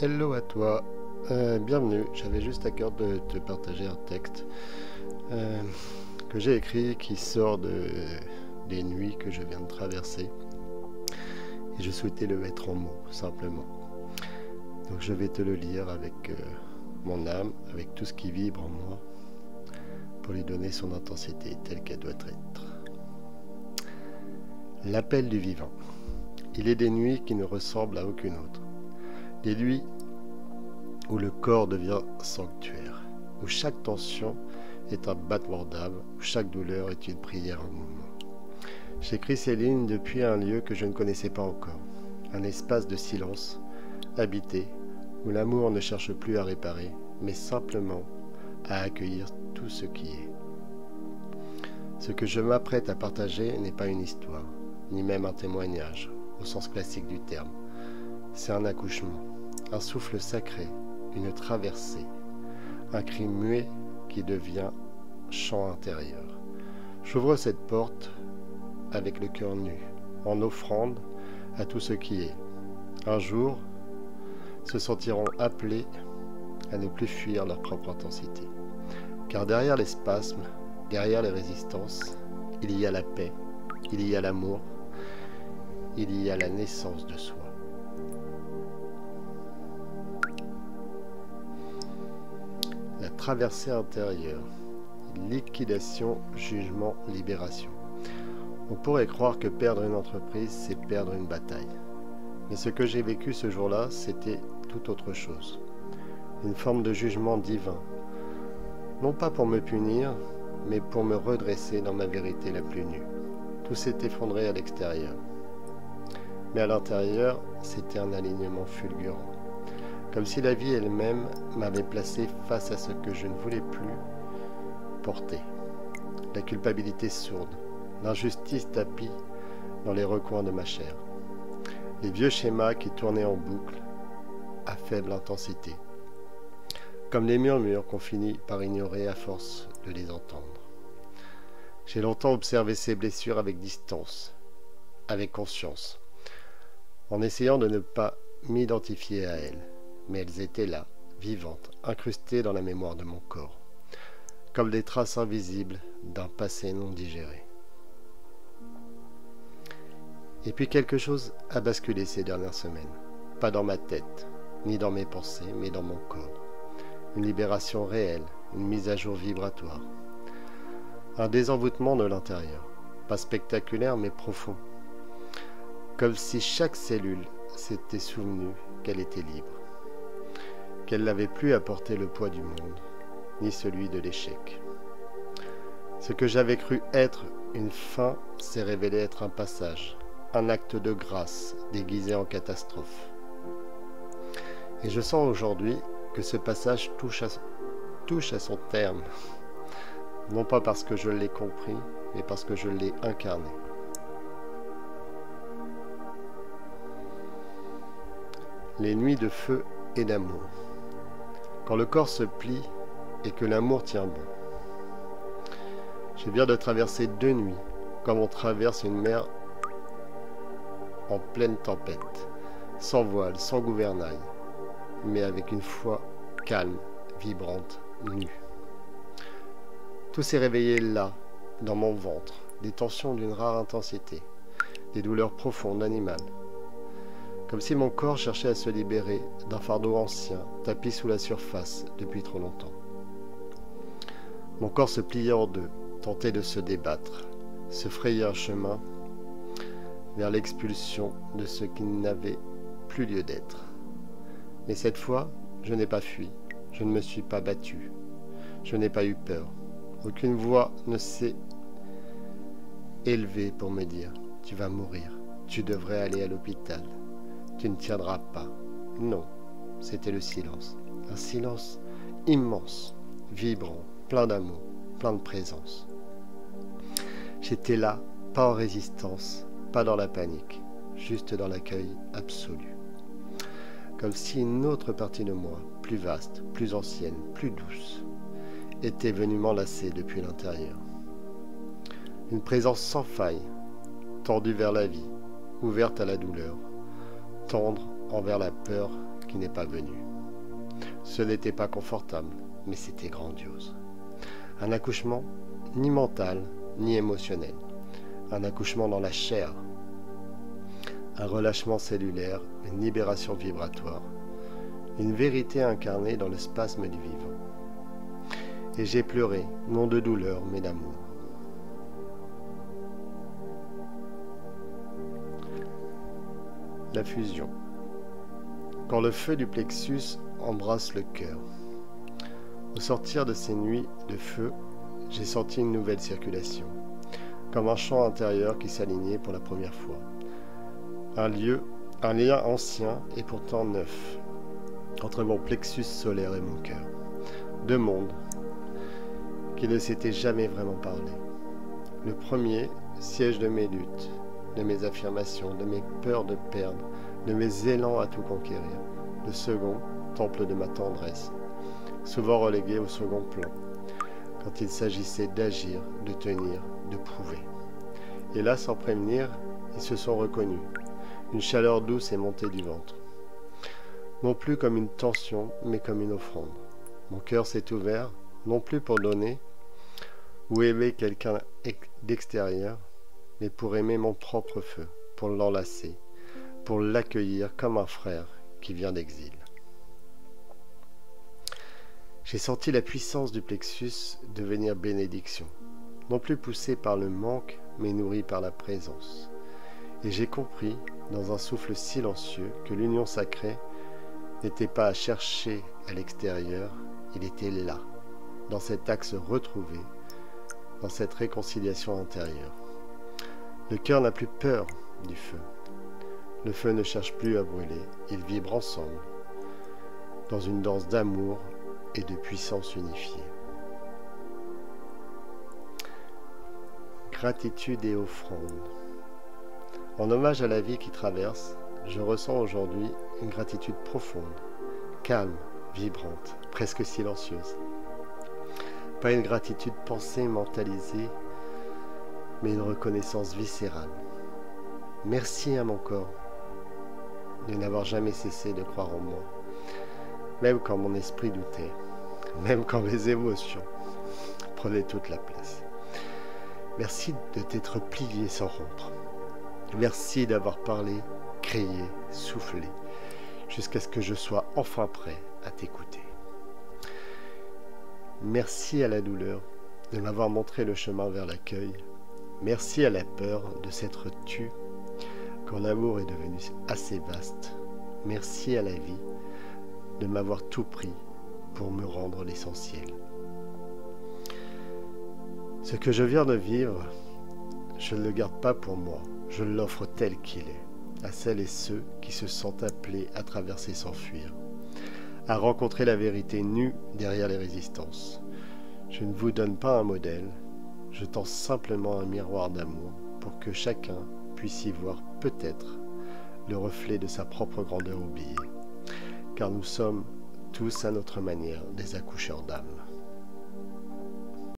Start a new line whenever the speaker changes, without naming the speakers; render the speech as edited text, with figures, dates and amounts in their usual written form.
Hello à toi, bienvenue. J'avais juste à cœur de te partager un texte euh, que j'ai écrit qui sort des nuits que je viens de traverser et je souhaitais le mettre en mots simplement. Donc je vais te le lire avec mon âme, avec tout ce qui vibre en moi pour lui donner son intensité telle qu'elle doit être. L'appel du vivant. Il est des nuits qui ne ressemblent à aucune autre. Des nuits où le corps devient sanctuaire, où chaque tension est un battement d'âme, où chaque douleur est une prière en mouvement. J'écris ces lignes depuis un lieu que je ne connaissais pas encore, un espace de silence, habité, où l'amour ne cherche plus à réparer, mais simplement à accueillir tout ce qui est. Ce que je m'apprête à partager n'est pas une histoire, ni même un témoignage, au sens classique du terme. C'est un accouchement, un souffle sacré, une traversée, un cri muet qui devient chant intérieur. J'ouvre cette porte avec le cœur nu, en offrande à tout ce qui est. Un jour, se sentiront appelés à ne plus fuir leur propre intensité. Car derrière les spasmes, derrière les résistances, il y a la paix, il y a l'amour, il y a la naissance de soi. La traversée intérieure, liquidation, jugement, libération. On pourrait croire que perdre une entreprise, c'est perdre une bataille. Mais ce que j'ai vécu ce jour-là, c'était tout autre chose. Une forme de jugement divin. Non pas pour me punir, mais pour me redresser dans ma vérité la plus nue. Tout s'est effondré à l'extérieur. Mais à l'intérieur, c'était un alignement fulgurant. Comme si la vie elle-même m'avait placé face à ce que je ne voulais plus porter. La culpabilité sourde, l'injustice tapie dans les recoins de ma chair. Les vieux schémas qui tournaient en boucle, à faible intensité. Comme les murmures qu'on finit par ignorer à force de les entendre. J'ai longtemps observé ces blessures avec distance, avec conscience, en essayant de ne pas m'identifier à elles. Mais elles étaient là, vivantes, incrustées dans la mémoire de mon corps, comme des traces invisibles d'un passé non digéré. Et puis quelque chose a basculé ces dernières semaines, pas dans ma tête, ni dans mes pensées, mais dans mon corps. Une libération réelle, une mise à jour vibratoire. Un désenvoûtement de l'intérieur, pas spectaculaire mais profond, comme si chaque cellule s'était souvenue qu'elle était libre. Qu'elle n'avait plus à porter le poids du monde, ni celui de l'échec. Ce que j'avais cru être une fin s'est révélé être un passage, un acte de grâce déguisé en catastrophe. Et je sens aujourd'hui que ce passage touche à son terme, non pas parce que je l'ai compris, mais parce que je l'ai incarné. Les nuits de feu et d'amour. Quand le corps se plie et que l'amour tient bon. Je viens de traverser 2 nuits, comme on traverse une mer en pleine tempête, sans voile, sans gouvernail, mais avec une foi calme, vibrante, nue. Tout s'est réveillé là, dans mon ventre, des tensions d'une rare intensité, des douleurs profondes, animales. Comme si mon corps cherchait à se libérer d'un fardeau ancien, tapi sous la surface depuis trop longtemps. Mon corps se pliait en deux, tentait de se débattre, se frayer un chemin vers l'expulsion de ce qui n'avait plus lieu d'être. Mais cette fois, je n'ai pas fui, je ne me suis pas battu, je n'ai pas eu peur. Aucune voix ne s'est élevée pour me dire « Tu vas mourir, tu devrais aller à l'hôpital. » Tu ne tiendras pas. Non, c'était le silence. Un silence immense, vibrant, plein d'amour, plein de présence. J'étais là, pas en résistance, pas dans la panique, juste dans l'accueil absolu. Comme si une autre partie de moi, plus vaste, plus ancienne, plus douce, était venue m'enlacer depuis l'intérieur. Une présence sans faille, tendue vers la vie, ouverte à la douleur, tendre envers la peur qui qui n'est pas venu. Ce n'était pas confortable, mais c'était grandiose. Un accouchement ni mental, ni émotionnel. Un accouchement dans la chair. Un relâchement cellulaire, une libération vibratoire. Une vérité incarnée dans le spasme du vivant. Et j'ai pleuré, non de douleur, mais d'amour. La fusion. Quand le feu du plexus embrasse le cœur. Au sortir de ces nuits de feu, j'ai senti une nouvelle circulation, comme un champ intérieur qui s'alignait pour la première fois. Un lien ancien et pourtant neuf, entre mon plexus solaire et mon cœur. Deux mondes qui ne s'étaient jamais vraiment parlé. Le premier, siège de mes luttes, de mes affirmations, de mes peurs de perdre, de mes élans à tout conquérir. Le second, temple de ma tendresse, souvent relégué au second plan, quand il s'agissait d'agir, de tenir, de prouver. Et là, sans prévenir, ils se sont reconnus. Une chaleur douce est montée du ventre. Non plus comme une tension, mais comme une offrande. Mon cœur s'est ouvert, non plus pour donner ou aimer quelqu'un d'extérieur, mais pour aimer mon propre feu, pour l'enlacer, pour l'accueillir comme un frère qui vient d'exil. J'ai senti la puissance du plexus devenir bénédiction, non plus poussée par le manque, mais nourrie par la présence. Et j'ai compris, dans un souffle silencieux, que l'union sacrée n'était pas à chercher à l'extérieur, il était là, dans cet axe retrouvé, dans cette réconciliation intérieure. Le cœur n'a plus peur du feu. Le feu ne cherche plus à brûler, ils vibrent ensemble, dans une danse d'amour et de puissance unifiée. Gratitude et offrande. En hommage à la vie qui traverse, je ressens aujourd'hui une gratitude profonde, calme, vibrante, presque silencieuse. Pas une gratitude pensée, mentalisée, mais une reconnaissance viscérale. Merci à mon corps de n'avoir jamais cessé de croire en moi, même quand mon esprit doutait, même quand mes émotions prenaient toute la place. Merci de t'être plié sans rompre. Merci d'avoir parlé, crié, soufflé, jusqu'à ce que je sois enfin prêt à t'écouter. Merci à la douleur de m'avoir montré le chemin vers l'accueil. Merci à la peur de s'être tue quand l'amour est devenu assez vaste. Merci à la vie de m'avoir tout pris pour me rendre l'essentiel. Ce que je viens de vivre, je ne le garde pas pour moi, je l'offre tel qu'il est, à celles et ceux qui se sentent appelés à traverser sans fuir, à rencontrer la vérité nue derrière les résistances. Je ne vous donne pas un modèle, je tends simplement un miroir d'amour pour que chacun puisse y voir peut-être le reflet de sa propre grandeur oubliée, car nous sommes tous à notre manière des accoucheurs d'âme.